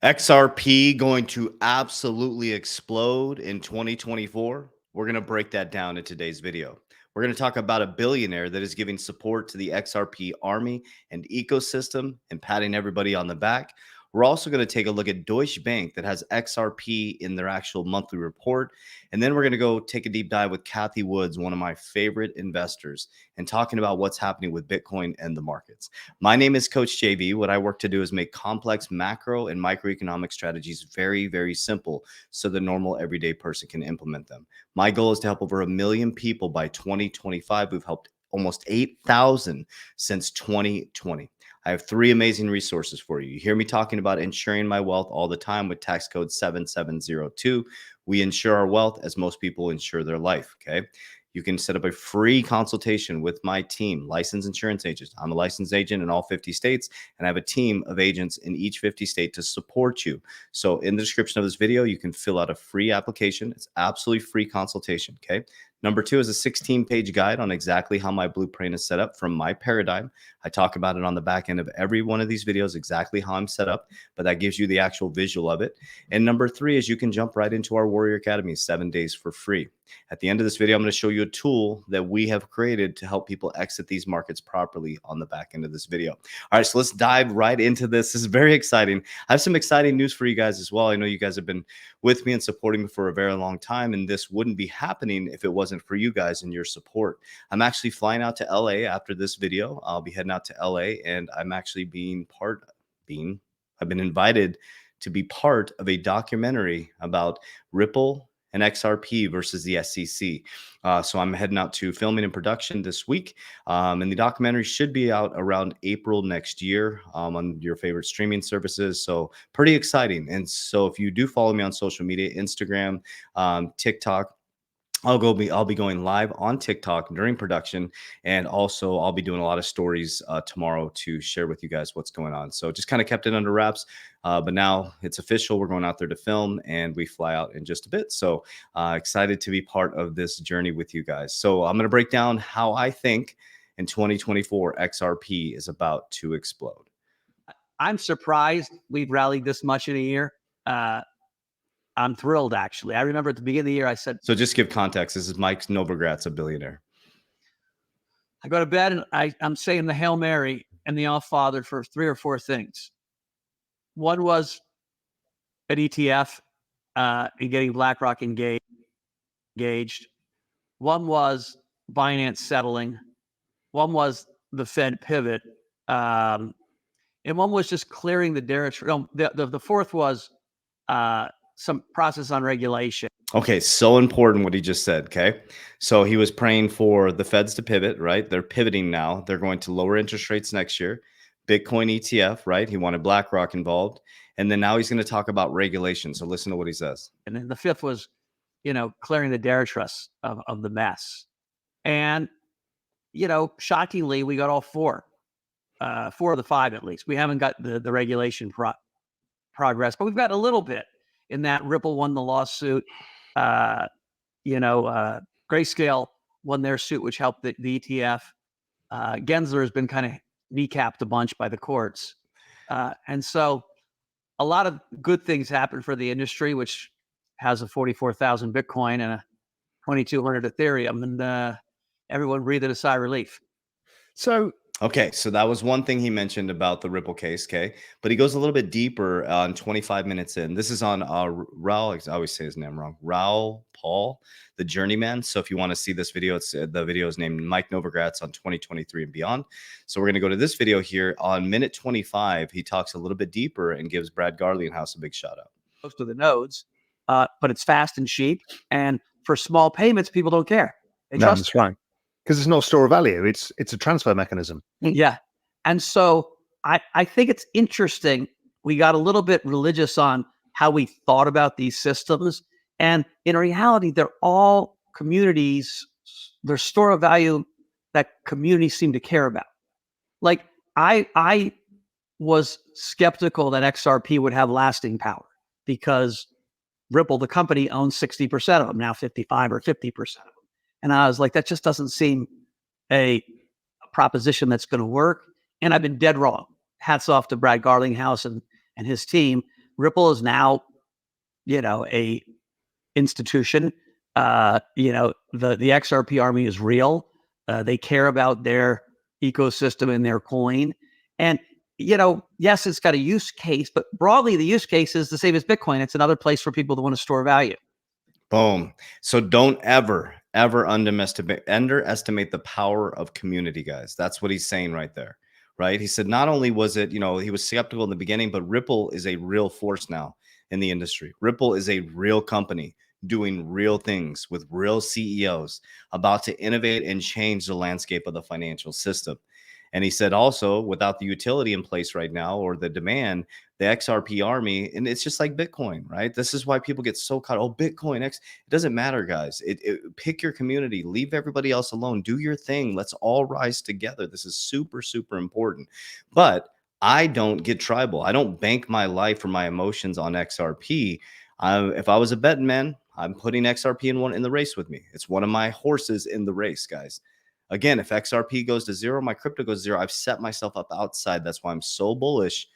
XRP going to absolutely explode in 2024? We're going to break that down in today's video. We're going to talk about a billionaire that is giving support to the XRP army and ecosystem and patting everybody on the back. We're also going to take a look at Deutsche Bank that has XRP in their actual monthly report. And then we're going to go take a deep dive with Kathy Woods, one of my favorite investors, and talking about what's happening with Bitcoin and the markets. My name is Coach JV. What I work to do is make complex macro and microeconomic strategies very, very simple so the normal everyday person can implement them. My goal is to help over 1 million people by 2025. We've helped almost 8,000 since 2020. I have 3 amazing resources for you. You hear me talking about insuring my wealth all the time with tax code 7702. We insure our wealth as most people insure their life, okay? You can set up a free consultation with my team, licensed insurance agents. I'm a licensed agent in all 50 states, and I have a team of agents in each 50 state to support you. So in the description of this video, you can fill out a free application. It's absolutely free consultation, okay? Number 2 is a 16-page guide on exactly how my blueprint is set up from my paradigm. I talk about it on the back end of every one of these videos, exactly how I'm set up, but that gives you the actual visual of it. And number 3 is you can jump right into our Warrior Academy, 7 days for free. At the end of this video, I'm going to show you a tool that we have created to help people exit these markets properly on the back end of this video. All right, so let's dive right into this. This is very exciting. I have some exciting news for you guys as well. I know you guys have been with me and supporting me for a very long time, and this wouldn't be happening if it wasn't for you guys and your support. I'm actually flying out to LA after this video. I'll be heading out to LA, and I'm actually I've been invited to be part of a documentary about Ripple and XRP versus the SEC. So I'm heading out to filming and production this week. And the documentary should be out around April next year on your favorite streaming services. So pretty exciting. And so if you do follow me on social media, Instagram, TikTok, I'll be going live on TikTok during production, and also I'll be doing a lot of stories tomorrow to share with you guys what's going on. So just kind of kept it under wraps, but now it's official. We're going out there to film, and we fly out in just a bit. So excited to be part of this journey with you guys. So I'm going to break down how I think in 2024 XRP is about to explode. I'm surprised we've rallied this much in a year. I'm thrilled, actually. I remember at the beginning of the year, I said... So just give context. This is Mike Novogratz, a billionaire. I go to bed and I'm saying the Hail Mary and the All Father for 3 or 4 things. One was an ETF and getting BlackRock engaged. One was Binance settling. One was the Fed pivot. And one was just clearing the territory. The fourth was... some process on regulation. Okay, so important what he just said, okay? So he was praying for the feds to pivot, right? They're pivoting now. They're going to lower interest rates next year. Bitcoin ETF, right? He wanted BlackRock involved. And then now he's going to talk about regulation. So listen to what he says. And then the fifth was, clearing the dare trust of the mess. And, shockingly, we got all 4. 4 of the 5, at least. We haven't got the regulation progress, but we've got a little bit. In that Ripple won the lawsuit, Grayscale won their suit, which helped the ETF. Gensler has been kind of kneecapped a bunch by the courts. And so a lot of good things happen for the industry, which has a 44,000 Bitcoin and a 2,200 Ethereum. And everyone breathed a sigh of relief. Okay, so that was one thing he mentioned about the Ripple case, okay? But he goes a little bit deeper on 25 minutes in. This is on Raul, I always say his name wrong, Raul Paul, the journeyman. So if you want to see this video, the video is named Mike Novogratz on 2023 and beyond. So we're going to go to this video here on minute 25. He talks a little bit deeper and gives Brad Garley and House a big shout out. Most of the nodes, but it's fast and cheap. And for small payments, people don't care. They trust that's right. Because it's not store of value. It's a transfer mechanism. Yeah. And so I think it's interesting. We got a little bit religious on how we thought about these systems. And in reality, they're all communities. They're store of value that communities seem to care about. Like I was skeptical that XRP would have lasting power because Ripple, the company, owns 60% of them, now 55 or 50% of them. And I was like, that just doesn't seem a proposition that's going to work. And I've been dead wrong. Hats off to Brad Garlinghouse and his team. Ripple is now, a institution. The XRP army is real. They care about their ecosystem and their coin. And, yes, it's got a use case, but broadly, the use case is the same as Bitcoin. It's another place for people that want to store value. Boom. So don't ever underestimate the power of community, guys. That's what he's saying right there, right? He said not only was it, he was skeptical in the beginning, but Ripple is a real force now in the industry. Ripple is a real company doing real things with real CEOs about to innovate and change the landscape of the financial system. And he said also, without the utility in place right now or the demand, the XRP army, and it's just like Bitcoin, right? This is why people get so caught. Oh, Bitcoin X. It doesn't matter, guys. Pick your community, leave everybody else alone, do your thing. Let's all rise together. This is super, super important. But I don't get tribal. I don't bank my life or my emotions on XRP. If I was a betting man, I'm putting XRP in the race with me. It's one of my horses in the race, guys. Again, if XRP goes to zero, my crypto goes to zero. I've set myself up outside. That's why I'm so bullish.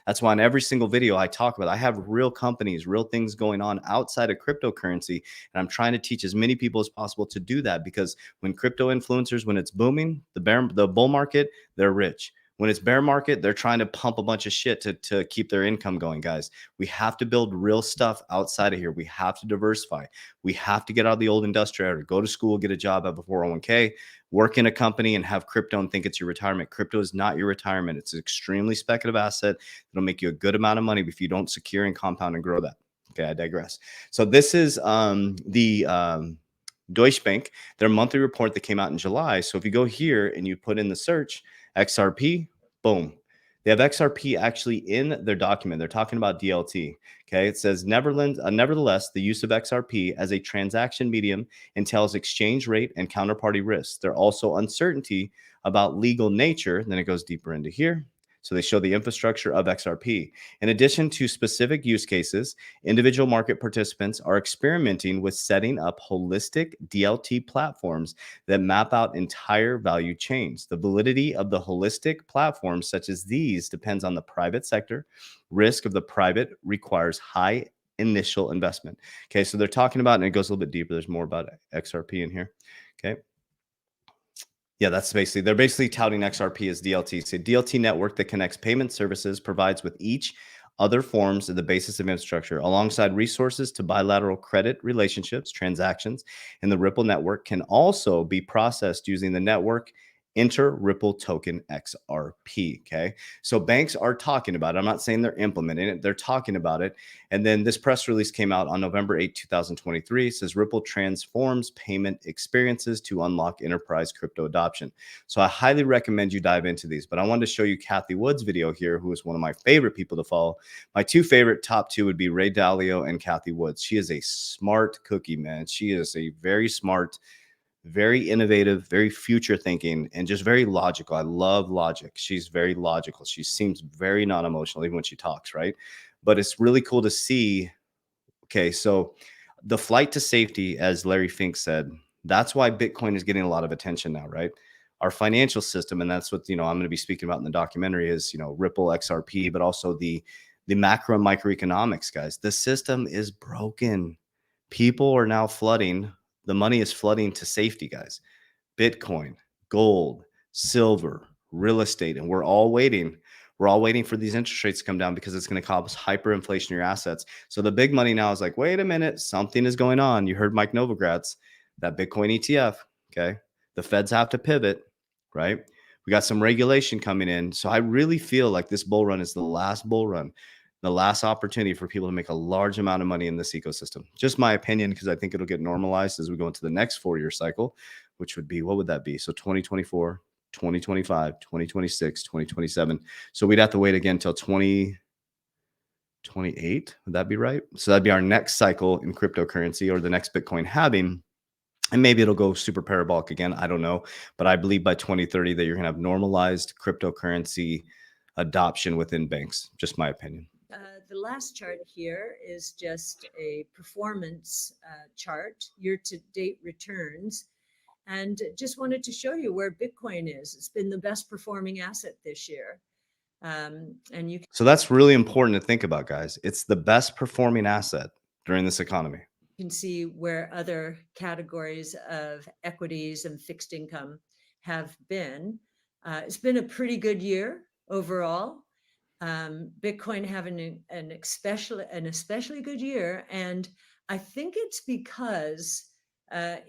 That's why in every single video I talk about, I have real companies, real things going on outside of cryptocurrency. And I'm trying to teach as many people as possible to do that, because when crypto influencers, when it's booming, the bull market, they're rich. When it's bear market, they're trying to pump a bunch of shit to keep their income going, guys. We have to build real stuff outside of here. We have to diversify. We have to get out of the old industrial area, go to school, get a job, have a 401k, work in a company, and have crypto and think it's your retirement. Crypto is not your retirement. It's an extremely speculative asset. It'll make you a good amount of money if you don't secure and compound and grow that. Okay, I digress. So this is the Deutsche Bank, their monthly report that came out in July. So if you go here and you put in the search XRP, boom. They have XRP actually in their document. They're talking about DLT. Okay. It says, nevertheless, the use of XRP as a transaction medium entails exchange rate and counterparty risks. There are also uncertainty about legal nature. Then it goes deeper into here. So they show the infrastructure of XRP. In addition to specific use cases, individual market participants are experimenting with setting up holistic DLT platforms that map out entire value chains. The validity of the holistic platforms such as these depends on the private sector. Risk of the private requires high initial investment. Okay, so they're talking about, and it goes a little bit deeper. There's more about XRP in here. Okay. Yeah, they're basically touting XRP as DLT. It's a DLT network that connects payment services, provides with each other forms of the basis of infrastructure, alongside resources to bilateral credit relationships, transactions, and the Ripple network can also be processed using the network inter-Ripple token XRP. Okay. So banks are talking about it. I'm not saying they're implementing it. They're talking about it. And then this press release came out on November 8, 2023. It says Ripple transforms payment experiences to unlock enterprise crypto adoption. So I highly recommend you dive into these. But I wanted to show you Kathy Wood's video here, who is one of my favorite people to follow. My top two would be Ray Dalio and Kathy Woods. She is a smart cookie, man. She is a very smart, very innovative, very future thinking, and just very logical. I love logic. She's very logical. She seems very non-emotional even when she talks, right? But it's really cool to see. Okay, so the flight to safety, as Larry Fink said, that's why Bitcoin is getting a lot of attention now, right? Our financial system, and that's what I'm going to be speaking about in the documentary, is Ripple, XRP, but also the macro and microeconomics, guys. The system is broken. People are now flooding. The money is flooding to safety, guys. Bitcoin, gold, silver, real estate, and we're all waiting. We're all waiting for these interest rates to come down because it's going to cause hyperinflationary assets. So the big money now is like, wait a minute, something is going on. You heard Mike Novogratz, that Bitcoin ETF. Okay, the Feds have to pivot, right? We got some regulation coming in. So I really feel like this bull run is the last bull run, the last opportunity for people to make a large amount of money in this ecosystem. Just my opinion, because I think it'll get normalized as we go into the next 4-year cycle, which would be, what would that be? So 2024, 2025, 2026, 2027. So we'd have to wait again until 2028. Would that be right? So that'd be our next cycle in cryptocurrency, or the next Bitcoin halving. And maybe it'll go super parabolic again. I don't know. But I believe by 2030 that you're going to have normalized cryptocurrency adoption within banks. Just my opinion. The last chart here is just a performance chart, year-to-date returns. And just wanted to show you where Bitcoin is. It's been the best performing asset this year. And you So that's really important to think about, guys. It's the best performing asset during this economy. can see where other categories of equities and fixed income have been. It's been a pretty good year overall. Bitcoin having an especially good year, and I think it's because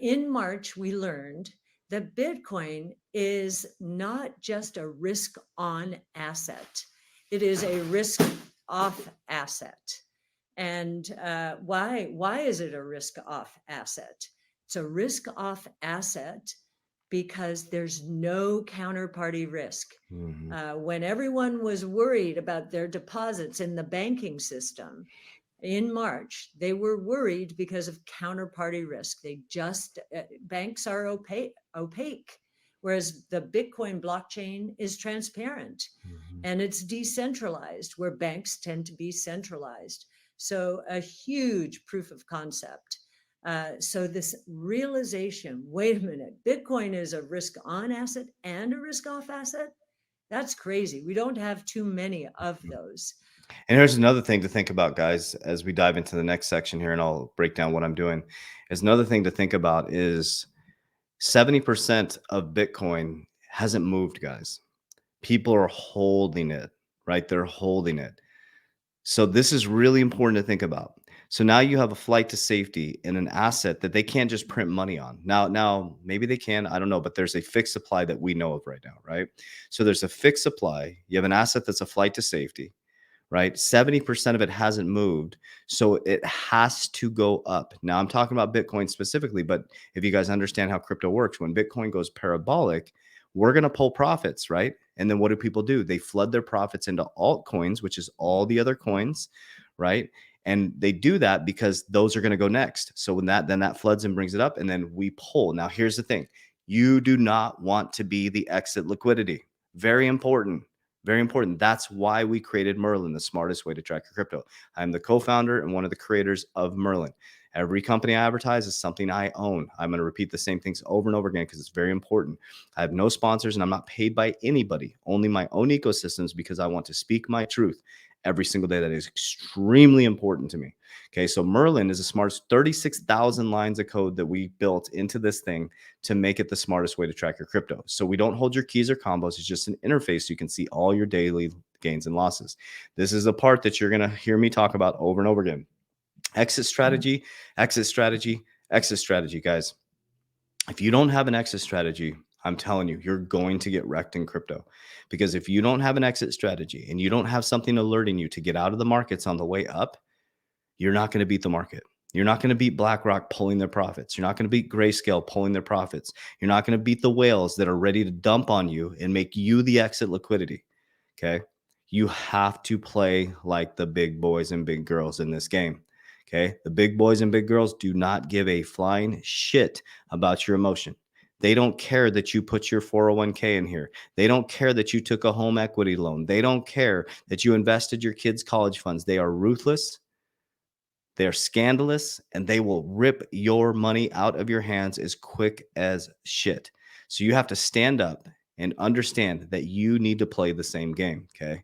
in March we learned that Bitcoin is not just a risk-on asset; it is a risk-off asset. And why is it a risk-off asset? It's a risk-off asset because there's no counterparty risk. When everyone was worried about their deposits in the banking system in March, they were worried because of counterparty risk. They just, banks are opaque, whereas the Bitcoin blockchain is transparent and it's decentralized, where banks tend to be centralized. So a huge proof of concept. So this realization, wait a minute, Bitcoin is a risk-on asset and a risk-off asset. That's crazy. We don't have too many of those. And here's another thing to think about, guys, as we dive into the next section here, and I'll break down what I'm doing. Is another thing to think about is 70% of Bitcoin hasn't moved, guys. People are holding it, right? They're holding it. So this is really important to think about. So now you have a flight to safety in an asset that they can't just print money on. Now maybe they can, I don't know, but there's a fixed supply that we know of right now, right? So there's a fixed supply. You have an asset that's a flight to safety, right? 70% of it hasn't moved. So it has to go up. Now I'm talking about Bitcoin specifically, but if you guys understand how crypto works, when Bitcoin goes parabolic, we're going to pull profits, right? And then what do people do? They flood their profits into altcoins, which is all the other coins, right? And they do that because those are going to go next. So when then that floods and brings it up, and then we pull. Now, here's the thing. You do not want to be the exit liquidity. Very important. Very important. That's why we created Merlin, the smartest way to track your crypto. I'm the co-founder and one of the creators of Merlin. Every company I advertise is something I own. I'm going to repeat the same things over and over again because it's very important. I have no sponsors and I'm not paid by anybody, only my own ecosystems, because I want to speak my truth every single day. That is extremely important to me. Okay, so Merlin is the smartest 36,000 lines of code that we built into this thing to make it the smartest way to track your crypto. So we don't hold your keys or combos. It's just an interface so you can see all your daily gains and losses. This is the part that you're going to hear me talk about over and over again. Exit strategy, exit strategy, exit strategy, guys. If you don't have an exit strategy, I'm telling you, you're going to get wrecked in crypto. Because if you don't have an exit strategy and you don't have something alerting you to get out of the markets on the way up, you're not going to beat the market. You're not going to beat BlackRock pulling their profits. You're not going to beat Grayscale pulling their profits. You're not going to beat the whales that are ready to dump on you and make you the exit liquidity. Okay. You have to play like the big boys and big girls in this game. Okay. The big boys and big girls do not give a flying shit about your emotion. They don't care that you put your 401k in here. They don't care that you took a home equity loan. They don't care that you invested your kids' college funds. They are ruthless. They're scandalous, and they will rip your money out of your hands as quick as shit. So you have to stand up and understand that you need to play the same game, okay?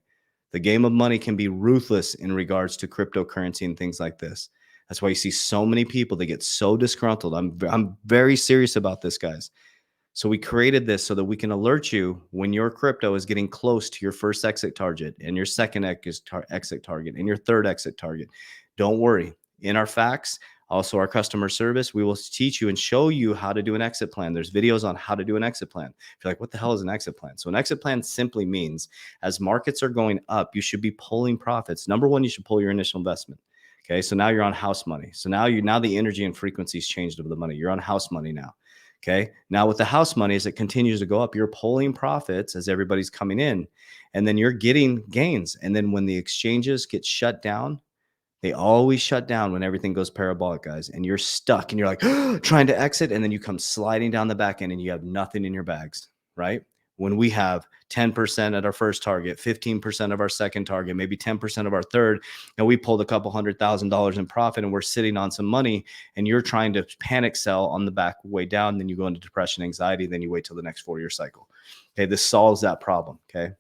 The game of money can be ruthless in regards to cryptocurrency and things like this. That's why you see so many people, they get so disgruntled. I'm very serious about this, guys. So we created this so that we can alert you when your crypto is getting close to your first exit target and your second exit target and your third exit target. Don't worry. In our facts, also our customer service, we will teach you and show you how to do an exit plan. There's videos on how to do an exit plan. If you're like, what the hell is an exit plan? So an exit plan simply means as markets are going up, you should be pulling profits. Number one, you should pull your initial investment. Okay, so now you're on house money. So now the energy and frequencies changed of the money. You're on house money now. Okay. Now with the house money, as it continues to go up, you're pulling profits as everybody's coming in, and then you're getting gains. And then when the exchanges get shut down, they always shut down when everything goes parabolic, guys, and you're stuck and you're like trying to exit. And then you come sliding down the back end and you have nothing in your bags, right? When we have 10% at our first target, 15% of our second target, maybe 10% of our third, and we pulled a couple $100,000 in profit and we're sitting on some money, and you're trying to panic sell on the back way down, then you go into depression, anxiety, then you wait till the next 4-year cycle. Okay, this solves that problem. Okay.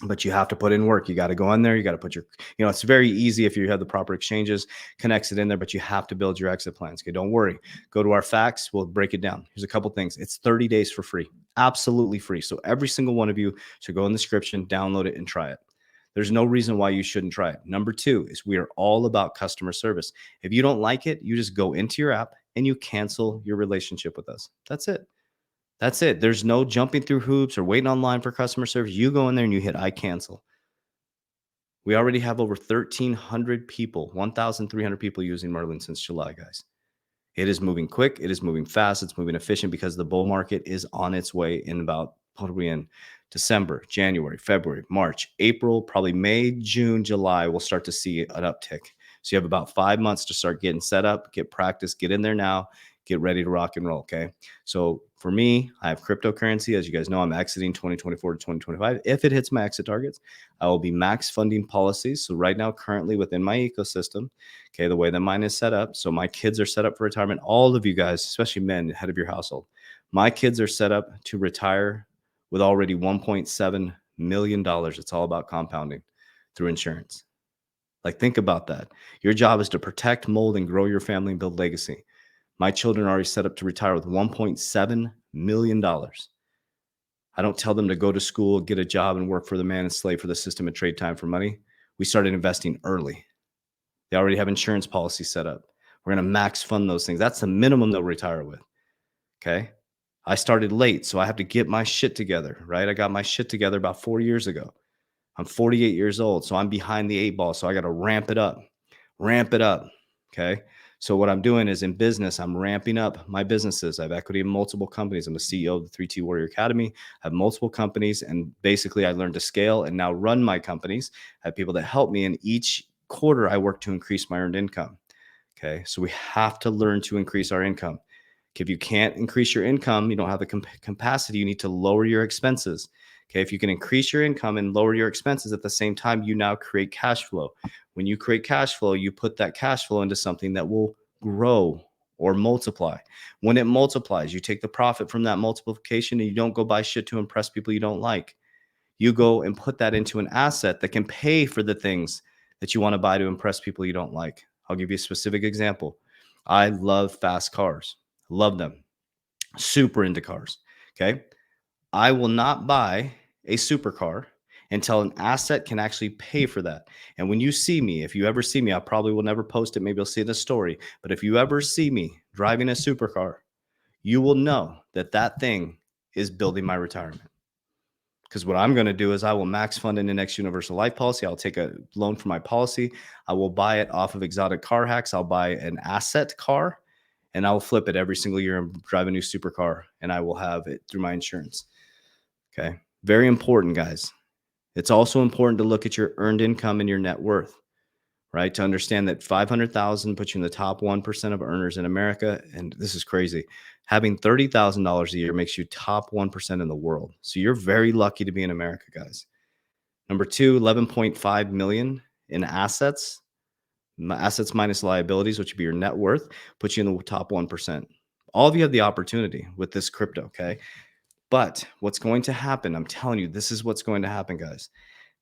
but you have to put in work. You got to go in there. You got to put your, it's very easy if you have the proper exchanges, connects it in there, but you have to build your exit plans. Okay. Don't worry. Go to our facts. We'll break it down. Here's a couple things. It's 30 days for free, absolutely free. So every single one of you should go in the description, download it and try it. There's no reason why you shouldn't try it. Number 2 is we are all about customer service. If you don't like it, you just go into your app and you cancel your relationship with us. That's it. That's it. There's no jumping through hoops or waiting online for customer service. You go in there and you hit I cancel. We already have over 1,300 people, 1,300 people using Merlin since July, guys. It is moving quick. It is moving fast. It's moving efficient because the bull market is on its way in about, what are we in? December, January, February, March, April, probably May, June, July, we'll start to see an uptick. So you have about 5 months to start getting set up, get practice, get in there now, get ready to rock and roll. Okay. So for me, I have cryptocurrency. As you guys know, I'm exiting 2024 to 2025. If it hits my exit targets, I will be max funding policies. So right now, currently within my ecosystem, okay, the way that mine is set up. So my kids are set up for retirement. All of you guys, especially men, head of your household, my kids are set up to retire with already $1.7 million. It's all about compounding through insurance. Like, think about that. Your job is to protect, mold, and grow your family and build legacy. My children are already set up to retire with $1.7 million. I don't tell them to go to school, get a job, and work for the man and slave for the system and trade time for money. We started investing early. They already have insurance policies set up. We're going to max fund those things. That's the minimum they'll retire with. Okay. I started late, so I have to get my shit together, right? I got my shit together about 4 years ago. I'm 48 years old, so I'm behind the 8 ball. So I got to ramp it up. Okay. So what I'm doing is in business, I'm ramping up my businesses. I have equity in multiple companies. I'm the CEO of the 3T Warrior Academy. I have multiple companies, and basically I learned to scale and now run my companies. I have people that help me, and each quarter I work to increase my earned income. Okay. So we have to learn to increase our income. If you can't increase your income, you don't have the capacity, you need to lower your expenses. Okay. If you can increase your income and lower your expenses at the same time, you now create cash flow. When you create cash flow, you put that cash flow into something that will grow or multiply. When it multiplies, you take the profit from that multiplication and you don't go buy shit to impress people you don't like. You go and put that into an asset that can pay for the things that you want to buy to impress people you don't like. I'll give you a specific example. I love fast cars. Love them. Super into cars. Okay. I will not buy a supercar until an asset can actually pay for that. And when you see me, if you ever see me, I probably will never post it. Maybe you'll see the story. But if you ever see me driving a supercar, you will know that that thing is building my retirement. Because what I'm going to do is I will max fund an index universal life policy. I'll take a loan for my policy. I will buy it off of exotic car hacks. I'll buy an asset car and I will flip it every single year and drive a new supercar, and I will have it through my insurance. Okay. Very important, guys. It's also important to look at your earned income and your net worth, right? To understand that 500,000 puts you in the top 1% of earners in America. And this is crazy. Having $30,000 a year makes you top 1% in the world. So you're very lucky to be in America, guys. Number 2, 11.5 million in assets. Assets minus liabilities, which would be your net worth, puts you in the top 1%. All of you have the opportunity with this crypto, okay? But what's going to happen, I'm telling you, this is what's going to happen, guys,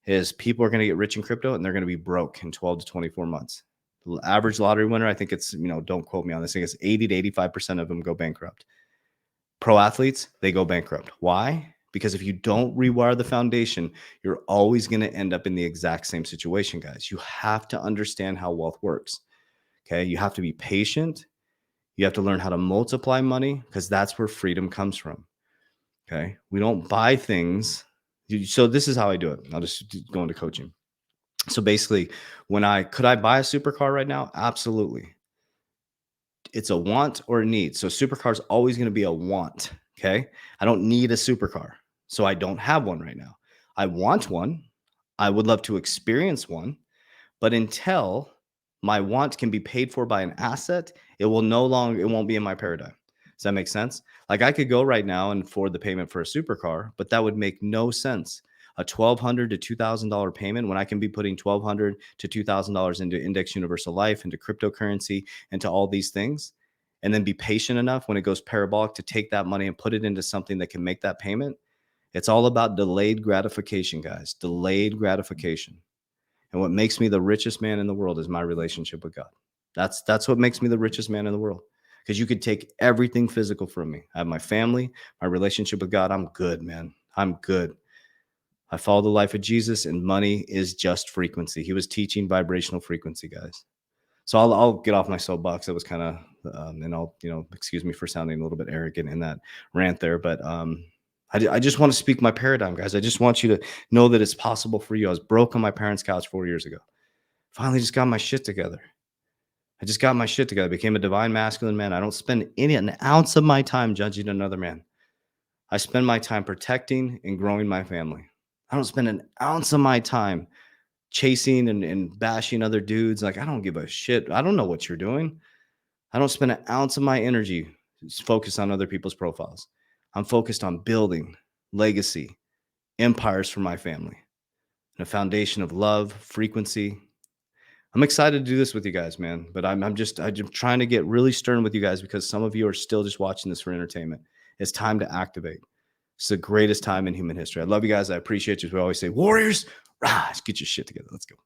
is people are going to get rich in crypto and they're going to be broke in 12 to 24 months. The average lottery winner, I think it's, don't quote me on this, I think it's 80 to 85% of them go bankrupt. Pro athletes, they go bankrupt. Why? Because if you don't rewire the foundation, you're always going to end up in the exact same situation, guys. You have to understand how wealth works. Okay. You have to be patient. You have to learn how to multiply money because that's where freedom comes from. Okay. We don't buy things. So this is how I do it. I'll just go into coaching. So basically, could I buy a supercar right now? Absolutely. It's a want or a need. So supercar is always going to be a want. Okay. I don't need a supercar. So I don't have one right now. I want one. I would love to experience one. But until my want can be paid for by an asset, it won't be in my paradigm. Does that make sense? Like I could go right now and afford the payment for a supercar, but that would make no sense. A $1,200 to $2,000 payment when I can be putting $1,200 to $2,000 into index universal life, into cryptocurrency, into all these things, and then be patient enough when it goes parabolic to take that money and put it into something that can make that payment. It's all about delayed gratification, guys. Delayed gratification. And what makes me the richest man in the world is my relationship with God. That's what makes me the richest man in the world. Because you could take everything physical from me. I have my family, my relationship with God. I'm good, man. I'm good. I follow the life of Jesus, and money is just frequency. He was teaching vibrational frequency, guys. So I'll get off my soapbox. That was kind of, and I'll, excuse me for sounding a little bit arrogant in that rant there, but I just want to speak my paradigm, guys. I just want you to know that it's possible for you. I was broke on my parents' couch 4 years ago. Finally, just got my shit together. I just got my shit together. Became a divine masculine man. I don't spend an ounce of my time judging another man. I spend my time protecting and growing my family. I don't spend an ounce of my time chasing and bashing other dudes. Like, I don't give a shit. I don't know what you're doing. I don't spend an ounce of my energy focused on other people's profiles. I'm focused on building legacy, empires for my family, and a foundation of love, frequency. I'm excited to do this with you guys, man. But I'm trying to get really stern with you guys because some of you are still just watching this for entertainment. It's time to activate. It's the greatest time in human history. I love you guys. I appreciate you. We always say, Warriors, rise, get your shit together. Let's go.